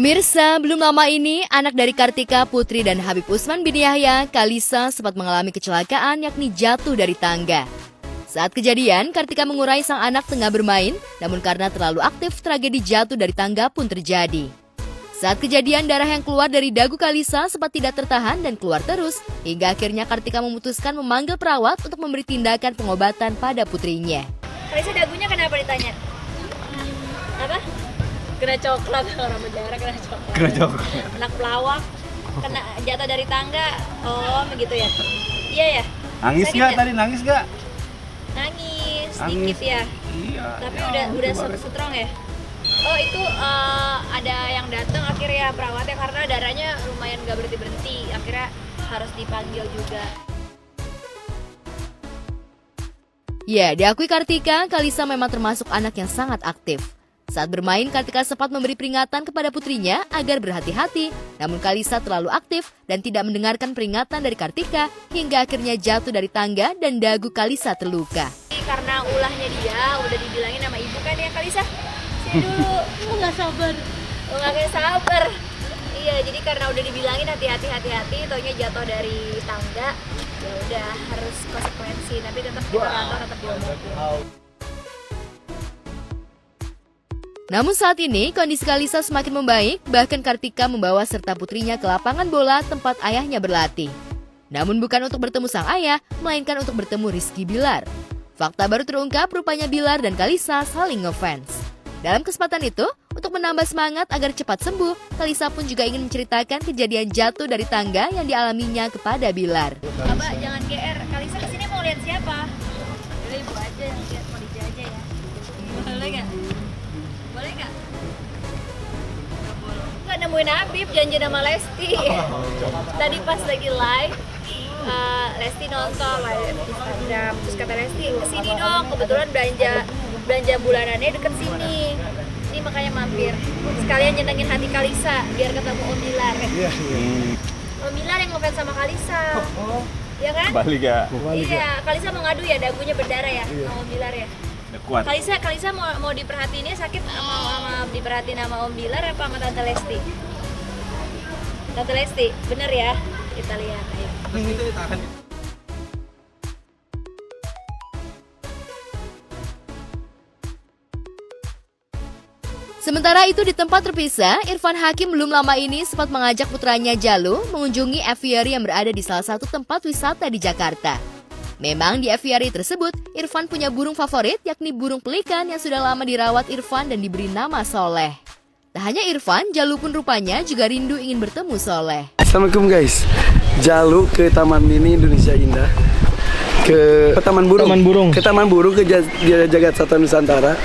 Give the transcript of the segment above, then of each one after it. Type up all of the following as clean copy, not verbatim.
Pemirsa, belum lama ini anak dari Kartika Putri dan Habib Usman bin Yahya, Kalisa, sempat mengalami kecelakaan yakni jatuh dari tangga. Saat kejadian, Kartika mengurai sang anak tengah bermain, namun karena terlalu aktif, tragedi jatuh dari tangga pun terjadi. Saat kejadian, darah yang keluar dari dagu Kalisa sempat tidak tertahan dan keluar terus, hingga akhirnya Kartika memutuskan memanggil perawat untuk memberi tindakan pengobatan pada putrinya. Kalisa dagunya kenapa ditanya? Apa? Kena coklat, orang penjara kena coklat. Anak pelawak, kena jatuh dari tangga. Oh, begitu ya? Iya ya? Nangis Sakit nggak ya? tadi? Nangis nggak? Nangis, dikit ya? Iya. Tapi ya, udah baru. strong ya? Oh itu ada yang datang akhirnya perawatnya karena darahnya lumayan gak berhenti-berhenti. Akhirnya harus dipanggil juga. Ya, diakui Kartika, Kalisa memang termasuk anak yang sangat aktif. Saat bermain, Kartika sempat memberi peringatan kepada putrinya agar berhati-hati. Namun Kalisa terlalu aktif dan tidak mendengarkan peringatan dari Kartika hingga akhirnya jatuh dari tangga dan dagu Kalisa terluka. Karena ulahnya dia udah dibilangin sama ibu kan ya Kalisa? Sini dulu, nggak sabar. Nggak sabar. Iya, jadi karena udah dibilangin hati-hati, taunya jatuh dari tangga. Ya udah harus konsekuensi, tapi tetap kita rantau, tetap diomongin. Namun saat ini, kondisi Kalisa semakin membaik, bahkan Kartika membawa serta putrinya ke lapangan bola tempat ayahnya berlatih. Namun bukan untuk bertemu sang ayah, melainkan untuk bertemu Rizky Bilar. Fakta baru terungkap, rupanya Bilar dan Kalisa saling ngefans. Dalam kesempatan itu, untuk menambah semangat agar cepat sembuh, Kalisa pun juga ingin menceritakan kejadian jatuh dari tangga yang dialaminya kepada Bilar. Abah jangan GR, Kalisa kesini mau lihat siapa? Boleh ibu aja yang lihat, mau dijajah ya. Boleh nggak? Boleh nggak? Nggak nemuin Habib, janji sama Lesti. Tadi pas lagi live, Lesti nonton live Instagram, terus kata Lesti kesini dong, kebetulan belanja bulanannya deket sini. Ini makanya mampir, sekalian nyenengin hati Kalisa biar ketemu Om Bilar. Om Bilar yang ngefans sama Kalisa, ya kan? Balik ya. Iya, Kalisa mau ngadu ya, dagunya berdarah ya, sama Om Bilar ya. Kuat. Kalisa mau diperhatiinnya sakit sama diperhatiin sama Om Bilar apa sama Tante Lesti? Tante Lesti, bener ya? Kita lihat ayo. Sementara itu di tempat terpisah, Irfan Hakim belum lama ini sempat mengajak putranya Jalu mengunjungi aviary yang berada di salah satu tempat wisata di Jakarta. Memang di aviary tersebut, Irfan punya burung favorit yakni burung pelikan yang sudah lama dirawat Irfan dan diberi nama Soleh. Tak hanya Irfan, Jalu pun rupanya juga rindu ingin bertemu Soleh. Assalamualaikum guys, Jalu ke Taman Mini Indonesia Indah, ke Taman Burung, ke Taman Burung ke Jagat Satwa Nusantara.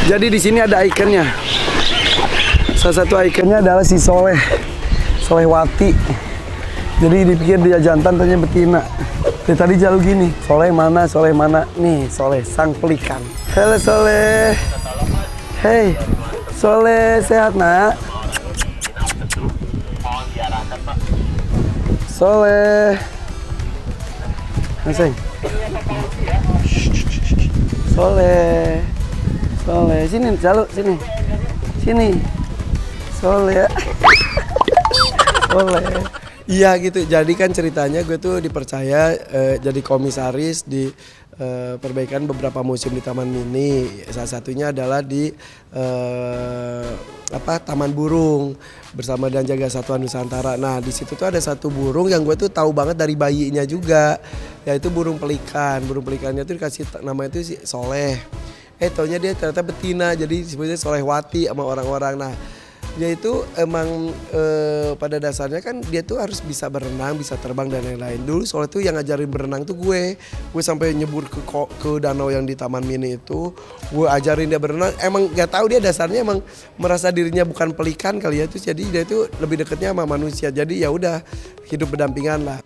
Jadi di sini ada ikonnya. Salah satu ikonnya adalah si Soleh, Solehwati. Jadi dipikir dia jantan, ternyata betina. Dari tadi Jalu gini, Soleh mana? Nih, Soleh sang pelikan. Halo Soleh. Hey, Soleh sehat nak? Soleh. Naseng. Soleh. Sini Jalu, sini. Soleh. Soleh. Iya gitu, jadi kan ceritanya gue tuh dipercaya jadi komisaris di perbaikan beberapa museum di Taman Mini. Salah satunya adalah di Taman Burung bersama dan Jaga Satwa Nusantara. Nah di situ tuh ada satu burung yang gue tuh tahu banget dari bayinya juga, yaitu burung pelikan. Burung pelikannya tuh dikasih namanya tuh si Soleh. Taunya dia ternyata betina, jadi sebenarnya Solehwati sama orang-orang. Nah dia itu emang pada dasarnya kan dia tuh harus bisa berenang, bisa terbang dan lain-lain. Dulu Soleh tuh yang ngajarin berenang tuh gue sampai nyebur ke danau yang di Taman Mini itu, gue ajarin dia berenang. Emang gak tahu dia dasarnya emang merasa dirinya bukan pelikan kali ya, tuh jadi dia tuh lebih dekatnya sama manusia. Jadi ya udah hidup berdampingan lah.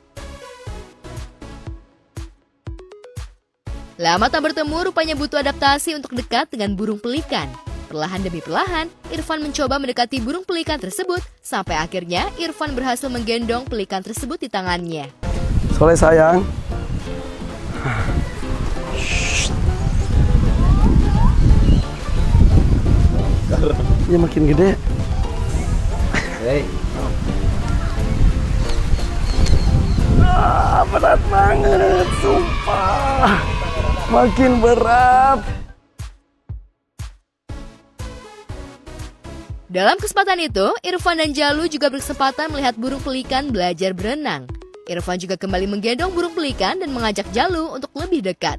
Lama tak bertemu, rupanya butuh adaptasi untuk dekat dengan burung pelikan. Perlahan demi perlahan, Irfan mencoba mendekati burung pelikan tersebut, sampai akhirnya Irfan berhasil menggendong pelikan tersebut di tangannya. Soleh sayang. Dia makin gede. Berat banget, sumpah. Makin berat. Dalam kesempatan itu, Irfan dan Jalu juga berkesempatan melihat burung pelikan belajar berenang. Irfan juga kembali menggendong burung pelikan dan mengajak Jalu untuk lebih dekat.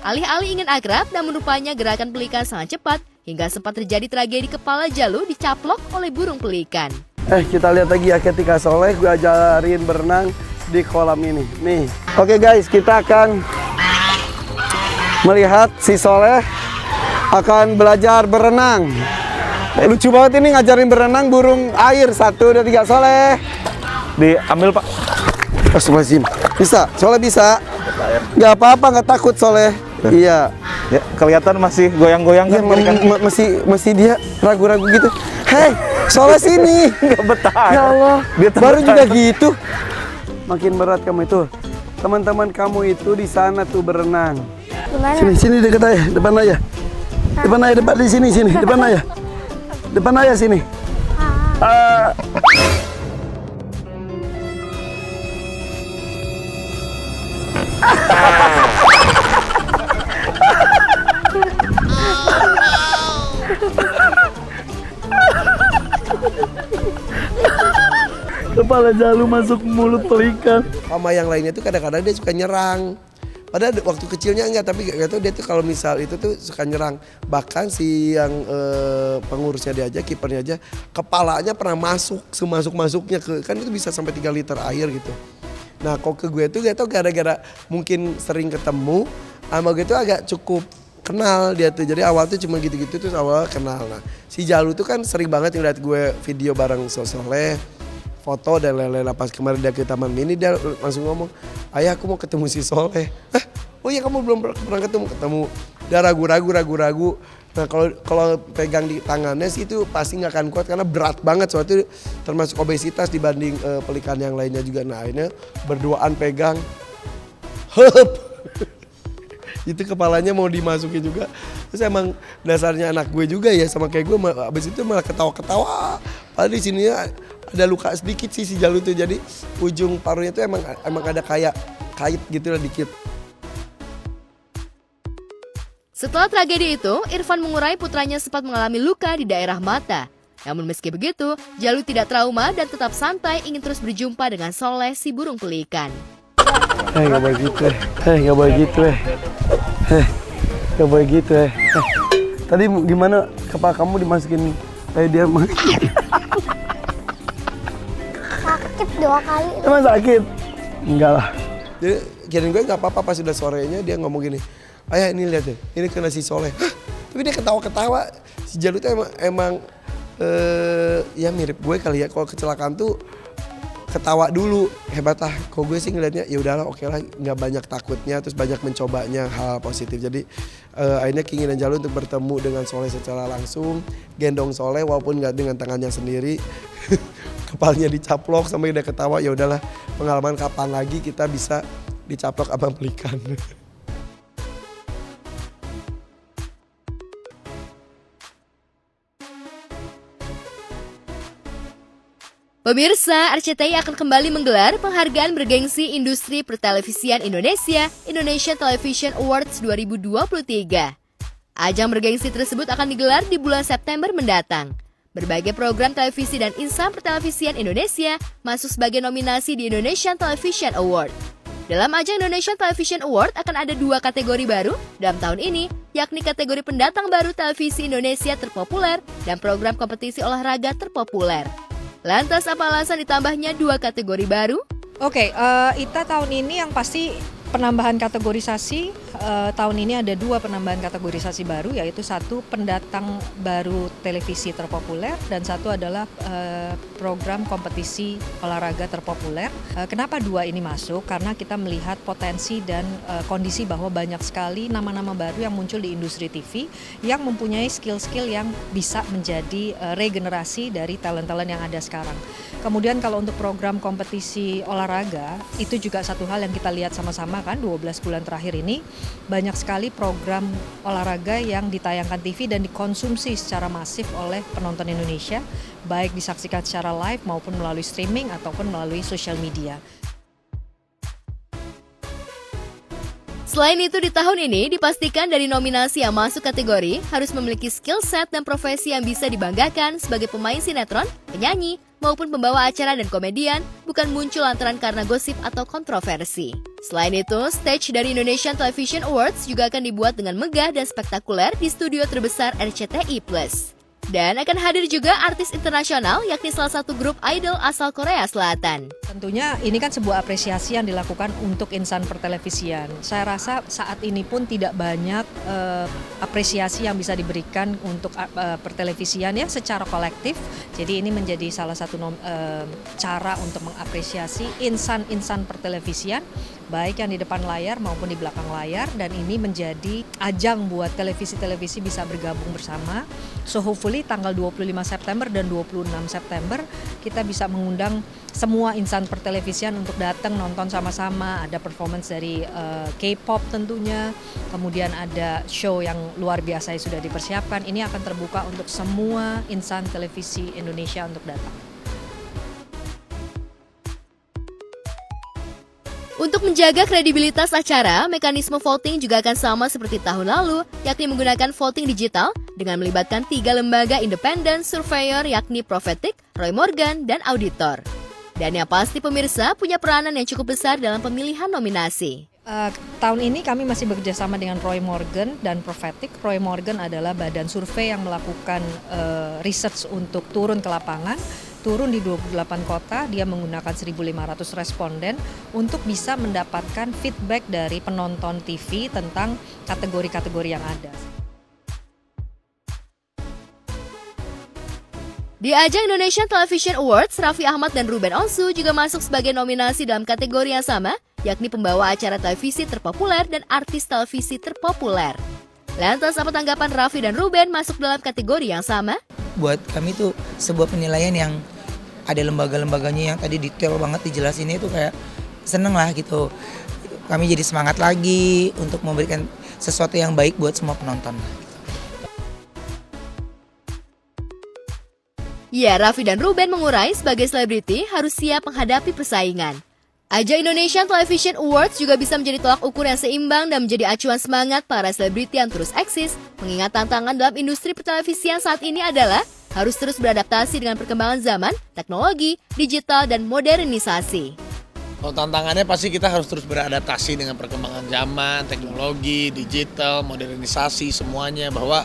Alih-alih ingin akrab, namun rupanya gerakan pelikan sangat cepat hingga sempat terjadi tragedi kepala Jalu dicaplok oleh burung pelikan. Kita lihat lagi ya ketika Soleh gue ajarin berenang di kolam ini. Nih. Oke guys, kita akan melihat si Soleh akan belajar berenang. Lucu banget ini ngajarin berenang burung air. 1, 2, 3, Soleh. Diambil Pak. Astagfirullahaladzim. Bisa? Soleh bisa? Gak apa-apa, gak takut Soleh. Iya. Ya, kelihatan masih goyang-goyang kan? Masih dia ragu-ragu gitu. Hei, Soleh sini. Nggak betah. Ya Allah, Dia baru betah. juga gitu. Makin berat kamu itu. Teman-teman kamu itu di sana tuh berenang. Gimana? Sini dekat aja, depan aja. Depan aja, depan di sini, depan aja. Depan aja sini. Kepala Jalu masuk mulut pelikan. Sama yang lainnya tuh kadang-kadang dia suka nyerang. Padahal waktu kecilnya enggak, tapi gak tahu dia tuh kalau misal itu tuh suka nyerang. Bahkan si yang pengurusnya dia aja, kipernya aja, kepalanya pernah masuk, semasuk-masuknya ke, kan itu bisa sampai 3 liter air gitu. Nah kok ke gue tuh gak tau gara-gara mungkin sering ketemu, sama gue tuh agak cukup kenal dia tuh. Jadi awal tuh cuma gitu-gitu terus awal kenal. Nah si Jalu tuh kan sering banget ngeliat gue video bareng Soleh, foto dan lain-lain. Pas kemarin dia ke Taman Mini dia langsung ngomong, ayah aku mau ketemu si Soleh. Hah? Oh iya kamu belum pernah ketemu. Dia ragu-ragu. Nah kalau pegang di tangannya sih itu pasti nggak akan kuat karena berat banget. Soalnya itu termasuk obesitas dibanding pelikan yang lainnya juga. Nah akhirnya berduaan pegang. Hup. Itu kepalanya mau dimasukin juga. Terus emang dasarnya anak gue juga ya sama kayak gue, abis itu malah ketawa-ketawa. Padahal di sini ada luka sedikit sih si Jalu tuh, jadi ujung paruhnya tuh emang ada kayak kait gitu lah dikit. Setelah tragedi itu, Irfan mengurai putranya sempat mengalami luka di daerah mata. Namun meski begitu, Jalu tidak trauma dan tetap santai ingin terus berjumpa dengan Soleh si burung pelikan. Gak boleh gitu gak boleh gitu gak boleh gitu Tadi gimana kepala kamu dimasukin dia Sakit 2 kali. Emang sakit? Enggak lah. Jadi kirain gue gak apa-apa pas udah sorenya dia ngomong gini, ayah ini lihat deh, ini kena si Soleh. Hah? Tapi dia ketawa-ketawa. Si Jalu tuh emang ya mirip gue kali ya, kalau kecelakaan tuh ketawa dulu, hebat lah. Kok gue sih ngeliatnya ya udahlah, oke lah, nggak banyak takutnya, terus banyak mencobanya hal positif. Jadi akhirnya keinginan Jalu untuk bertemu dengan Soleh secara langsung, gendong Soleh walaupun nggak dengan tangannya sendiri, kepalanya dicaplok sampai dia ketawa. Ya udahlah, pengalaman kapan lagi kita bisa dicaplok abang pelikan. Pemirsa, RCTI akan kembali menggelar penghargaan bergengsi industri pertelevisian Indonesia, Indonesian Television Awards 2023. Ajang bergengsi tersebut akan digelar di bulan September mendatang. Berbagai program televisi dan insan pertelevisian Indonesia masuk sebagai nominasi di Indonesian Television Award. Dalam ajang Indonesian Television Award akan ada 2 kategori baru dalam tahun ini, yakni kategori pendatang baru televisi Indonesia terpopuler dan program kompetisi olahraga terpopuler. Lantas apa alasan ditambahnya 2 kategori baru? Oke, ITA tahun ini yang pasti penambahan kategorisasi. Tahun ini ada 2 penambahan kategorisasi baru, yaitu 1 pendatang baru televisi terpopuler dan 1 adalah program kompetisi olahraga terpopuler. Kenapa 2 ini masuk? Karena kita melihat potensi dan kondisi bahwa banyak sekali nama-nama baru yang muncul di industri TV yang mempunyai skill-skill yang bisa menjadi regenerasi dari talent-talent yang ada sekarang. Kemudian kalau untuk program kompetisi olahraga, itu juga satu hal yang kita lihat sama-sama kan 12 bulan terakhir ini. Banyak sekali program olahraga yang ditayangkan TV dan dikonsumsi secara masif oleh penonton Indonesia, baik disaksikan secara live maupun melalui streaming ataupun melalui sosial media. Selain itu di tahun ini dipastikan dari nominasi yang masuk kategori harus memiliki skill set dan profesi yang bisa dibanggakan sebagai pemain sinetron, penyanyi, maupun pembawa acara dan komedian, bukan muncul lantaran karena gosip atau kontroversi. Selain itu, stage dari Indonesian Television Awards juga akan dibuat dengan megah dan spektakuler di studio terbesar RCTI+. Dan akan hadir juga artis internasional yakni salah satu grup idol asal Korea Selatan. Tentunya ini kan sebuah apresiasi yang dilakukan untuk insan pertelevisian. Saya rasa saat ini pun tidak banyak apresiasi yang bisa diberikan untuk pertelevisian ya secara kolektif. Jadi ini menjadi salah satu cara untuk mengapresiasi insan-insan pertelevisian baik yang di depan layar maupun di belakang layar, dan ini menjadi ajang buat televisi-televisi bisa bergabung bersama. So hopefully tanggal 25 September dan 26 September kita bisa mengundang semua insan pertelevisian untuk datang nonton sama-sama. Ada performance dari K-pop tentunya, kemudian ada show yang luar biasa yang sudah dipersiapkan. Ini akan terbuka untuk semua insan televisi Indonesia untuk datang. Untuk menjaga kredibilitas acara, mekanisme voting juga akan sama seperti tahun lalu, yakni menggunakan voting digital dengan melibatkan 3 lembaga independen surveyor yakni Prophetic, Roy Morgan, dan Auditor. Dan yang pasti pemirsa punya peranan yang cukup besar dalam pemilihan nominasi. Tahun ini kami masih bekerjasama dengan Roy Morgan dan Prophetic. Roy Morgan adalah badan survei yang melakukan research untuk turun ke lapangan, turun di 28 kota, dia menggunakan 1.500 responden untuk bisa mendapatkan feedback dari penonton TV tentang kategori-kategori yang ada. Di ajang Indonesian Television Awards, Raffi Ahmad dan Ruben Onsu juga masuk sebagai nominasi dalam kategori yang sama, yakni pembawa acara televisi terpopuler dan artis televisi terpopuler. Lantas apa tanggapan Raffi dan Ruben masuk dalam kategori yang sama? Buat kami itu sebuah penilaian yang ada lembaga-lembaganya yang tadi detail banget dijelasin, itu kayak seneng lah gitu. Kami jadi semangat lagi untuk memberikan sesuatu yang baik buat semua penonton. Ya, Raffi dan Ruben mengurai sebagai selebriti harus siap menghadapi persaingan. Ajang Indonesian Television Awards juga bisa menjadi tolak ukur yang seimbang dan menjadi acuan semangat para selebriti yang terus eksis, mengingat tantangan dalam industri pertelevisian saat ini adalah harus terus beradaptasi dengan perkembangan zaman, teknologi, digital, dan modernisasi. Kalau tantangannya pasti kita harus terus beradaptasi dengan perkembangan zaman, teknologi, digital, modernisasi, semuanya. Bahwa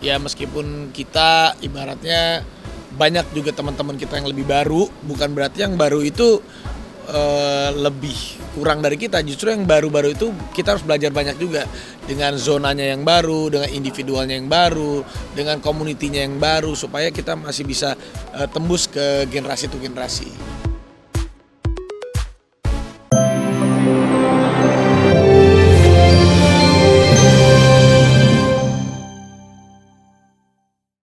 ya meskipun kita ibaratnya banyak juga teman-teman kita yang lebih baru, bukan berarti yang baru itu lebih kurang dari kita. Justru yang baru-baru itu kita harus belajar banyak juga, dengan zonanya yang baru, dengan individualnya yang baru, dengan komunitinya yang baru, supaya kita masih bisa tembus ke generasi itu generasi.